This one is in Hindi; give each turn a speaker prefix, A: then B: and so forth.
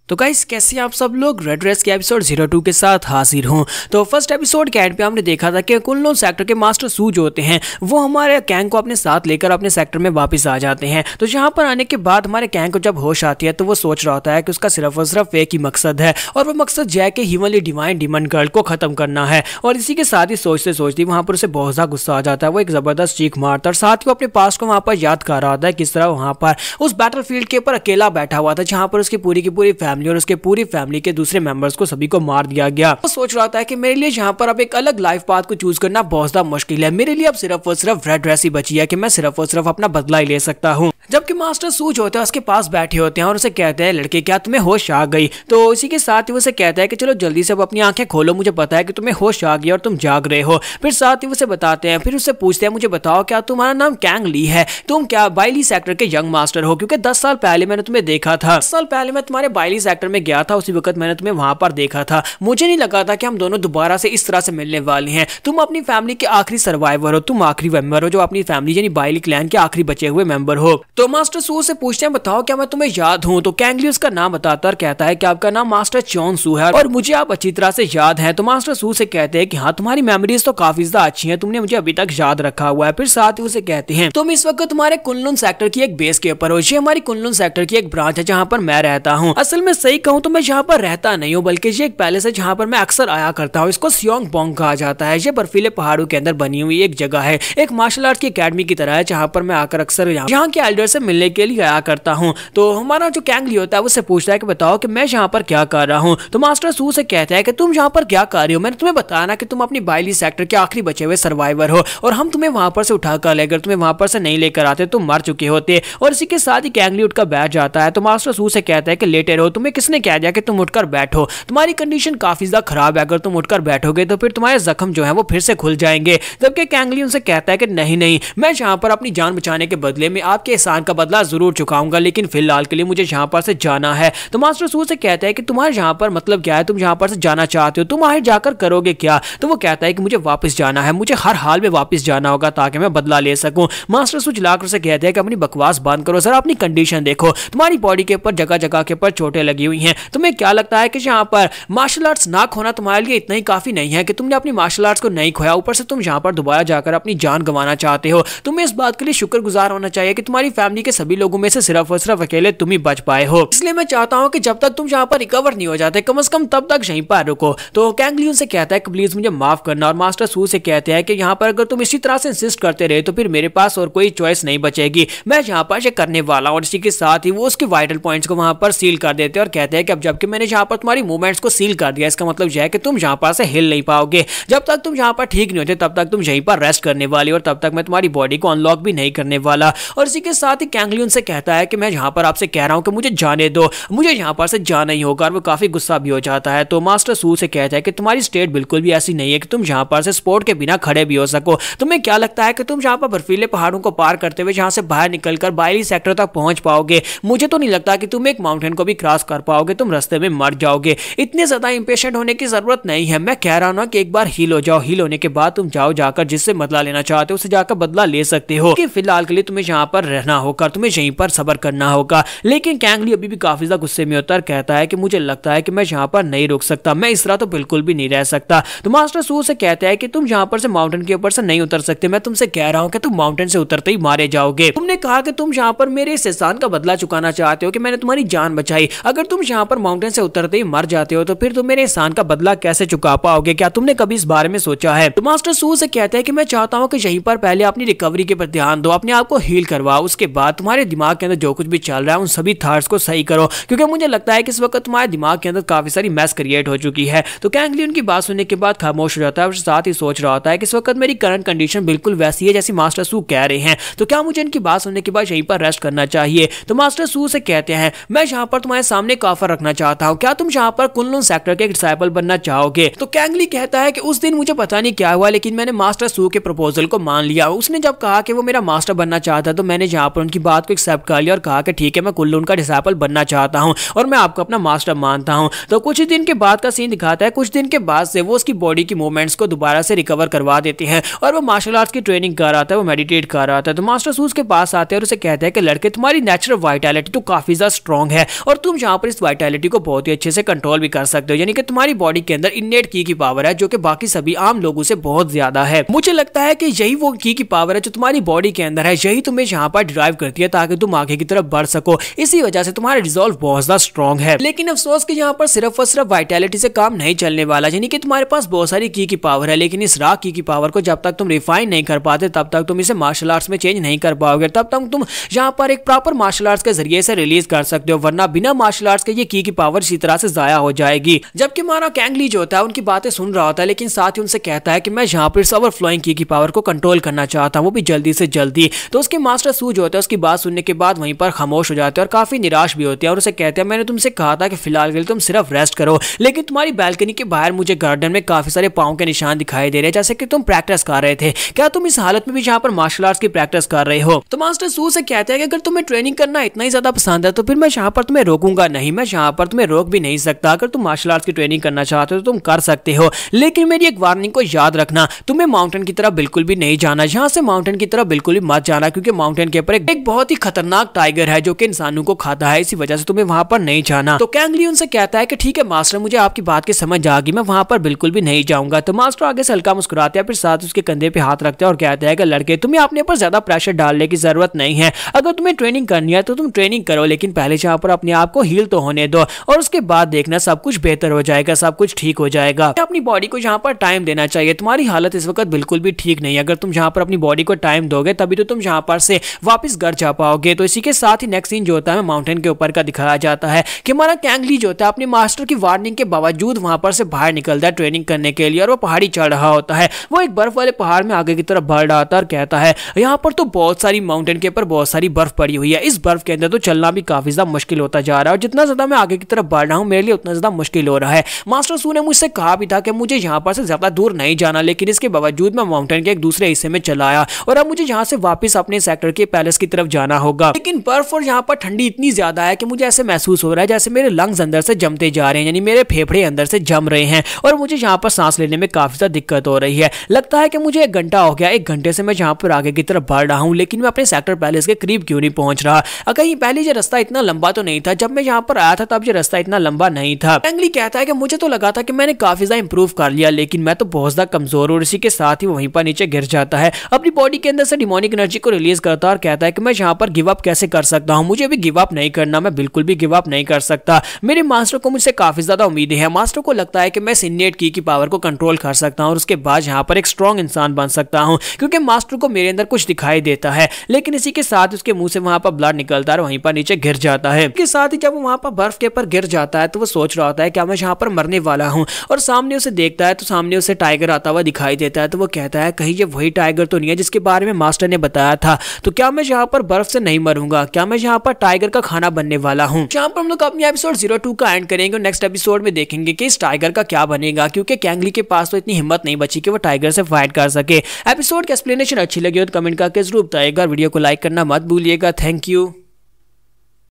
A: तो गाइस कैसे आप सब लोग रेड रेस के एपिसोड 02 के साथ हाजिर हूं। तो फर्स्ट एपिसोड के एंड पे हमने देखा था कि कुनलुन सेक्टर के मास्टर सू जो होते हैं वो हमारे गैंग को अपने साथ लेकर अपने सेक्टर में वापस आ जाते हैं। तो यहाँ पर आने के बाद हमारे गैंग को जब होश आती है तो वो सोच रहा होता है कि उसका सिर्फ और सिर्फ एक ही मकसद है और वो मकसद जय के हीवनली डिवाइन डिमन गर्ल को खत्म करना है। और इसी के साथ ही सोचते सोचते वहाँ पर उसे बहुत ज्यादा गुस्सा आ जाता है। वो एक जबरदस्त चीख मारता है और साथ ही वो अपने पास को वहाँ पर याद कर रहा होता है किस तरह वहाँ पर उस बैटलफील्ड के ऊपर अकेला बैठा हुआ था जहाँ पर उसकी पूरी की पूरी फैमिली और उसके पूरी फैमिली के दूसरे मेंबर्स को सभी को मार दिया गया। वो सोच रहा था कि मेरे लिए यहाँ पर अब एक अलग लाइफ पाथ को चूज करना बहुत ज्यादा मुश्किल है। मेरे लिए अब सिर्फ और सिर्फ रेड ड्रेस ही बची है कि मैं सिर्फ और सिर्फ अपना बदला ही ले सकता हूँ। जबकि मास्टर सू जो होता है उसके पास बैठे होते हैं और उसे कहते हैं लड़के क्या तुम्हें होश आ गई। तो इसी के साथ ही उसे कहता है कि चलो जल्दी से अब अपनी आंखें खोलो, मुझे पता है कि तुम्हें होश आ गई और तुम जाग रहे हो। फिर साथ ही उसे बताते हैं, फिर उससे पूछते हैं मुझे बताओ क्या तुम्हारा नाम कैंग ली है, तुम क्या बाइली सेक्टर के यंग मास्टर हो? क्योंकि 10 साल पहले मैंने तुम्हें देखा था, 10 साल पहले मैं तुम्हारे बाइली सेक्टर में गया था, उसी वक्त मैंने तुम्हें वहां पर देखा था। मुझे नहीं लगा था कि हम दोनों दोबारा से इस तरह से मिलने वाले हैं। तुम अपनी फैमिली के आखिरी सर्वाइवर हो, तुम आखिरी मेंबर हो जो अपनी फैमिली यानी बाइली क्लैन के आखिरी बचे हुए मेंबर हो। तो मास्टर सू से पूछते हैं बताओ क्या मैं तुम्हें याद हूं? तो कैंग ली उसका नाम बताता और कहता है कि आपका नाम मास्टर चॉन सू है और मुझे आप अच्छी तरह से याद है। तो मास्टर सू से कहते हैं कि हाँ तुम्हारी मेमोरीज तो काफी ज्यादा अच्छी है, तुमने मुझे अभी तक याद रखा हुआ है। फिर साथ ही उसे कहते हैं तुम इस वक्त तुम्हारे कुनलुन सेक्टर की एक बेस के ऊपर हो, ये हमारी कुनलुन सेक्टर की एक ब्रांच है जहाँ पर मैं रहता हूँ। असल में सही कहूँ तो मैं यहाँ पर रहता नहीं हूँ बल्कि ये एक पैलेस है जहाँ पर मैं अक्सर आया करता हूँ। इसको सियोंग बोंग कहा जाता है। ये बर्फीले पहाड़ों के अंदर बनी हुई एक जगह है, एक मार्शल आर्ट की अकेडमी की तरह है जहाँ पर मैं आकर अक्सर यहाँ के एल्डर से मिलने के लिए आया करता हूँ। तो हमारा जो कैंग ली होता है उससे पूछता है कि बताओ कि मैं यहाँ पर क्या कर रहा हूँ? तो मास्टर सू से कहता है कि तुम यहाँ पर क्या कर रहे हो? मैंने तुम्हें बताया ना कि तुम अपनी बाइली सेक्टर के आखिरी बचे हुए सर्वाइवर हो और हम तुम्हें वहां पर से उठाकर ले, अगर तुम्हें वहां पर से नहीं लेकर आते तुम मर चुके होते। और इसी के साथ ही कैंग ली उठकर बैठ जाता है। तो मास्टर सू से कहता है कि लेटे रहो, तुम्हें किसने कह दिया कि तुम उठकर बैठो? तुम्हारी कंडीशन काफी ज्यादा खराब है, अगर तुम उठकर बैठोगे तो फिर तुम्हारे जख्म जो है वो फिर से खुल जाएंगे। जबकि कैंग ली उनसे कहता है कि नहीं नहीं, मैं यहाँ पर अपनी जान बचाने के बदले में आपके एहसान का बदला जरूर चुकाऊंगा, लेकिन फिलहाल के लिए मुझे यहाँ पर से जाना है। तो मास्टर सू से कहता है कि तुम्हारे यहाँ पर मतलब क्या है, तुम यहाँ पर से जाना चाहते हो, तुम आगे जाकर करोगे क्या? तो वो कहता है कि मुझे वापस जाना है, मुझे हर हाल में वापस जाना होगा ताकि मैं बदला ले सकूं। मास्टर सू चिल्लाकर उसे कहते हैं कि अपनी बकवास बंद करो, जरा अपनी कंडीशन देखो, तुम्हारी बॉडी के ऊपर जगह जगह के ऊपर चोटें लगी हुई हैं। तुम्हें क्या लगता है कि यहाँ पर मार्शल आर्ट्स ना खोना तुम्हारे लिए इतना ही काफी नहीं है कि तुमने अपनी मार्शल आर्ट्स को नहीं खोया, ऊपर से तुम यहाँ पर दोबारा जाकर अपनी जान गंवाना चाहते हो? तुम्हें इस बात के लिए शुक्रगुजार होना चाहिए कि तुम्हारी फैमिली के सभी लोगों में से सिर्फ और सिर्फ अकेले तुम ही बच पाए हो। इसलिए मैं चाहता हूँ कि जब तक तुम यहाँ पर रिकवर नहीं हो जाते कम से कम तब तक यहीं पर रुको। तो कैंग ली उनसे कहता है कि प्लीज मुझे माफ करना और मास्टर सू से कहते हैं कि यहाँ पर अगर तुम इसी तरह से इंसिस्ट करते रहे तो फिर मेरे पास और कोई चॉइस नहीं बचेगी, मैं यहाँ पर ये करने वाला हूँ। और इसी के साथ ही वो उसके वाइटल पॉइंट्स को वहां पर सील कर देते हैं और कहते हैं कि अब जबकि मैंने यहाँ पर तुम्हारी मूवमेंट्स को सील कर दिया इसका मतलब यह है कि तुम यहाँ पर से हिल नहीं पाओगे। जब तक तुम यहाँ पर ठीक नहीं होते तब तक तुम यहीं पर रेस्ट करने वाली और तब तक मैं तुम्हारी बॉडी को अनलॉक भी नहीं करने वाला। और इसी के साथ ही कैंग ली उनसे कहता है कि मैं यहाँ पर आपसे कह रहा हूँ कि मुझे जाने दो, मुझे यहाँ पर से जाना ही होगा। और वो काफी गुस्सा भी हो जाता है। तो मास्टर सू से कहता है कि तुम्हारी स्टेट बिल्कुल भी ऐसी नहीं है कि तुम यहाँ पर से स्पोर्ट के बिना खड़े भी हो सको। तुम्हें क्या लगता है कि तुम यहाँ पर बर्फीले पहाड़ों को पार करते हुए यहाँ से बाहर निकलकर बाइली सेक्टर तक पहुंच पाओगे? मुझे तो नहीं लगता कि तुम एक माउंटेन को भी क्रॉस कर पाओगे, तुम रास्ते में मर जाओगे। इतने ज्यादा इंपेशेंट होने की जरूरत नहीं है। मैं कह रहा हूं ना कि एक बार हील हो जाओ, हील होने के बाद तुम जाओ जाकर जिससे बदला लेना चाहते हो उसे जाकर बदला ले सकते हो। कि फिलहाल के लिए तुम्हें यहाँ पर रहना होगा, तुम्हें यहीं पर सब्र करना होगा। लेकिन कैंग ली अभी भी काफी ज्यादा गुस्से में होता है, कहता है कि मुझे लगता है कि मैं यहाँ पर नहीं रुक सकता, मैं इस तरह तो बिल्कुल भी नहीं रह सकता। तो मास्टर सू से कहता है कि तुम यहाँ पर से माउंटेन के ऊपर से नहीं उतर सकते, मैं तुमसे कह रहा हूँ कि तुम माउंटेन से उतरते ही मारे जाओगे। तुमने कहा कि तुम यहाँ पर मेरे इस एहसान का बदला चुकाना चाहते हो कि मैंने तुम्हारी जान बचाई, अगर तुम यहाँ पर माउंटेन से उतरते ही मर जाते हो तो फिर तुम मेरे एहसान का बदला कैसे चुका पाओगे? क्या तुमने कभी इस बारे में सोचा है? तो मास्टर सू से कहता है कि मैं चाहता हूँ कि यहीं पर पहले अपनी रिकवरी के पर ध्यान दो, अपने आप को हील करवाओ, उसके बाद तुम्हारे दिमाग के अंदर जो कुछ भी चल रहा है उन सभी थॉट्स को सही करो, क्योंकि मुझे लगता है कि इस वक्त तुम्हारे दिमाग के अंदर काफी सारी मैस क्रिएट हो चुकी है। तो कैंग ली उनकी बात सुनने के बाद खामोश हो जाता है और साथ ही सोच रहा होता है कि इस वक्त मेरी करंट कंडीशन बिल्कुल वैसी है जैसी मास्टर सू कह रहे हैं, तो क्या मुझे इनकी बात सुनने के बाद यहीं पर रेस्ट करना चाहिए? तो मास्टर सू से कहते हैं मैं यहाँ पर तुम्हारे सामने एक ऑफर रखना चाहता हूँ, क्या तुम यहाँ पर कुनलुन सेक्टर के डिसाइपल बनना चाहोगे? तो कैंग ली कहता है कि उस दिन मुझे पता नहीं क्या हुआ लेकिन मैंने मास्टर सू के प्रपोजल को मान लिया। उसने जब कहा कि वो मेरा मास्टर बनना चाहता तो मैंने यहाँ पर उनकी बात को एक्सेप्ट कर लिया और कहा कि ठीक है मैं कुनलुन का डिसाइपल बनना चाहता हूँ और मैं आपको अपना मास्टर मानता हूँ। तो कुछ ही दिन के बाद का सीन दिखाता है, कुछ दिन के बाद से वो उसकी बॉडी की मूवमेंट्स को दोबारा से रिकवर करवा देते हैं और वो मार्शल आर्ट्स की ट्रेनिंग कर रहा था, वो मेडिटेट कर रहा था। तो मास्टर सू उसके पास आते हैं और उसे कहते हैं कि लड़के तुम्हारी नेचुरल वाइटैलिटी तो काफी ज्यादा स्ट्रॉन्ग है और तुम यहाँ पर इस वाइटैलिटी को बहुत ही अच्छे से कंट्रोल भी कर सकते हो, यानी कि तुम्हारी बॉडी के अंदर इननेट की पावर है जो कि बाकी सभी आम लोगों से बहुत ज्यादा है। मुझे लगता है कि यही वो की पावर है जो तुम्हारी बॉडी के अंदर है, यही तुम्हें यहाँ पर ड्राइव करती है ताकि तुम आगे की तरफ बढ़ सको। इसी वजह से तुम्हारा रिजॉल्व बहुत ज्यादा स्ट्रॉन्ग है। लेकिन अफसोस कि यहाँ पर सिर्फ और सिर्फ वाइटैलिटी से काम नहीं चलने वाला, यानी कि तुम्हारे पास बहुत सारी की पावर है, लेकिन इस रॉ की पावर को जब तक तुम रिफाइन नहीं कर पाते तब तक तुम इसे मार्शल आर्ट्स में चेंज नहीं कर पाओगे, तब तक तुम यहाँ पर एक प्रॉपर मार्शल आर्ट्स के जरिए से रिलीज कर सकते हो, वरना बिना मार्शल आर्ट्स के ये की पावर इसी तरह से जाया हो जाएगी। जबकि हमारा कैंग ली जो होता है उनकी बातें सुन रहा होता है, लेकिन साथ ही उनसे कहता है कि मैं यहाँ पर ओवरफ्लोइंग की पावर को कंट्रोल करना चाहता हूँ, वो भी जल्दी से जल्दी। तो उसके मास्टर सू जो होता है उसकी बात सुनने के बाद वहीं पर खामोश हो जाते हैं और काफी निराश भी होते हैं और उसे कहते हैं मैंने तुमसे कहा था कि फिलहाल के लिए तुम सिर्फ रेस्ट करो, लेकिन तुम्हारी बैल्कनी के बाहर मुझे गार्डन में काफी सारे पांव के निशान दिखाई दे रहे हैं जैसे कि तुम प्रैक्टिस कर रहे थे। क्या तुम इस हालत में भी यहाँ पर मार्शल आर्ट्स की प्रैक्टिस कर रहे हो? तो मास्टर सू से कहते हैं कि अगर तुम्हें ट्रेनिंग करना इतना ही ज्यादा पसंद है तो फिर मैं यहाँ पर तुम्हें रोकूंगा नहीं, मैं यहाँ पर तुम्हें रोक भी नहीं सकता। अगर तुम मार्शल आर्ट्स की ट्रेनिंग करना चाहते हो तो तुम कर सकते हो, लेकिन मेरी एक वार्निंग को याद रखना, तुम्हें माउंटेन की तरफ बिल्कुल भी नहीं जाना, यहाँ से माउंटेन की तरफ बिल्कुल भी मत जाना, क्योंकि माउंटेन के ऊपर एक बहुत ही खतरनाक टाइगर है जो कि इंसानों को खाता है, इसी वजह से तुम्हें वहां पर नहीं जाना। तो कैंग ली उनसे कहता है कि ठीक है मास्टर, मुझे आपकी बात की समझ आ गई, मैं वहां पर बिल्कुल भी नहीं जाऊंगा। तो मास्टर आगे से हल्का मुस्कुराते हैं, फिर साथ उसके कंधे पे हाथ रखते हैं और कहते हैं कि लड़के तुम्हें अपने ऊपर ज्यादा प्रेशर डालने की जरूरत नहीं है, अगर तुम्हें ट्रेनिंग करनी है तो तुम ट्रेनिंग करो, लेकिन पहले यहाँ पर अपने आप को हील तो होने दो और उसके बाद देखना सब कुछ बेहतर हो जाएगा, सब कुछ ठीक हो जाएगा। अपनी बॉडी को यहाँ पर टाइम देना चाहिए, तुम्हारी हालत इस वक्त बिल्कुल भी ठीक नहीं है, अगर तुम यहाँ पर अपनी बॉडी को टाइम दोगे तभी तो तुम यहाँ पर से वापस घर जा पाओगे। तो इसी के साथ ही नेक्स्ट सीन जो होता है माउंटेन के ऊपर का दिखाया जाता है कि हमारा कैंग ली जो होता है अपने मास्टर की वार्निंग के बावजूद वहां पर से बाहर निकलता है ट्रेनिंग करने के लिए और वो पहाड़ी चढ़ रहा होता है। वो एक बर्फ वाले पहाड़ में आगे की तरफ बढ़ रहा था और कहता है यहाँ पर तो बहुत सारी माउंटेन के ऊपर बहुत सारी बर्फ पड़ी हुई है, इस बर्फ के अंदर तो चलना भी काफी ज्यादा मुश्किल होता जा रहा है और जितना ज्यादा मैं आगे की तरफ बढ़ रहा हूँ मेरे लिए उतना ज्यादा मुश्किल हो रहा है। मास्टर सू ने मुझसे कहा भी था कि मुझे यहाँ पर से ज्यादा दूर नहीं जाना, लेकिन इसके बावजूद मैं माउंटेन के एक दूसरे हिस्से में चला आया और अब मुझे यहाँ से वापस अपने सेक्टर के पैलेस की तरफ जाना होगा। लेकिन बर्फ और यहाँ पर ठंडी इतनी ज्यादा है कि मुझे ऐसे महसूस हो रहा है जैसे मेरे लंग्स अंदर से जमते जा रहे हैं, यानी मेरे फेफड़े अंदर से जम रहे हैं और मुझे यहाँ पर सांस लेने में काफी ज्यादा दिक्कत हो रही है। लगता है कि मुझे 1 घंटा हो गया, 1 घंटे से मैं यहाँ पर आगे की तरफ बढ़ रहा हूँ, लेकिन मैं अपने सेक्टर पैलेस के करीब क्यों नहीं पहुंच रहा। कहीं पहले ये रास्ता इतना लंबा तो नहीं था, जब मैं यहाँ पर आया था तब ये रास्ता इतना लंबा नहीं था। कैंग ली कहता है कि मुझे तो लगा था कि मैंने काफी ज्यादा इंप्रूव कर लिया, लेकिन मैं तो बहुत ज्यादा कमजोर हूँ और इसी के साथ ही वहीं पर नीचे गिर जाता है, अपनी बॉडी के अंदर से डिमोनिक एनर्जी को रिलीज करता है और कहता है कि मैं यहाँ पर गिव अप कैसे कर सकता हूँ, मुझे भी गिव अप नहीं करना, मैं बिल्कुल भी गिव अप नहीं कर सकता। मेरे मास्टर को मुझसे काफी ज्यादा उम्मीदें हैं, मास्टर को लगता है कि मैं इननेट की पावर को कंट्रोल कर सकता हूँ और उसके बाद यहाँ पर एक स्ट्रॉन्ग इंसान बन सकता हूँ, क्योंकि मास्टर को मेरे अंदर कुछ दिखाई देता है। लेकिन इसी के साथ उसके मुंह से वहां पर ब्लड निकलता है और वहीं पर नीचे गिर जाता है। इसके साथ ही जब वो वहां पर बर्फ के ऊपर गिर जाता है तो वो सोच रहा होता है क्या मैं यहाँ पर मरने वाला हूँ, और सामने उसे देखता है तो सामने उसे टाइगर आता हुआ दिखाई देता है। तो वो कहता है कहीं ये वही टाइगर तो नहीं है जिसके बारे में मास्टर ने बताया था, तो क्या मैं यहाँ पर बर्फ से नहीं मरूंगा, क्या मैं यहाँ पर टाइगर का खाना बनने वाला हूँ। यहाँ पर हम लोग अपनी एपिसोड 02 का एंड करेंगे और नेक्स्ट एपिसोड में देखेंगे कि इस टाइगर का क्या बनेगा, क्योंकि कैंग ली के पास तो इतनी हिम्मत नहीं बची कि वो टाइगर से फाइट कर सके। एपिसोड की एक्सप्लेनेशन अच्छी लगी हो तो कमेंट करके जरूर बताइएगा, वीडियो को लाइक करना मत भूलिएगा। Thank you.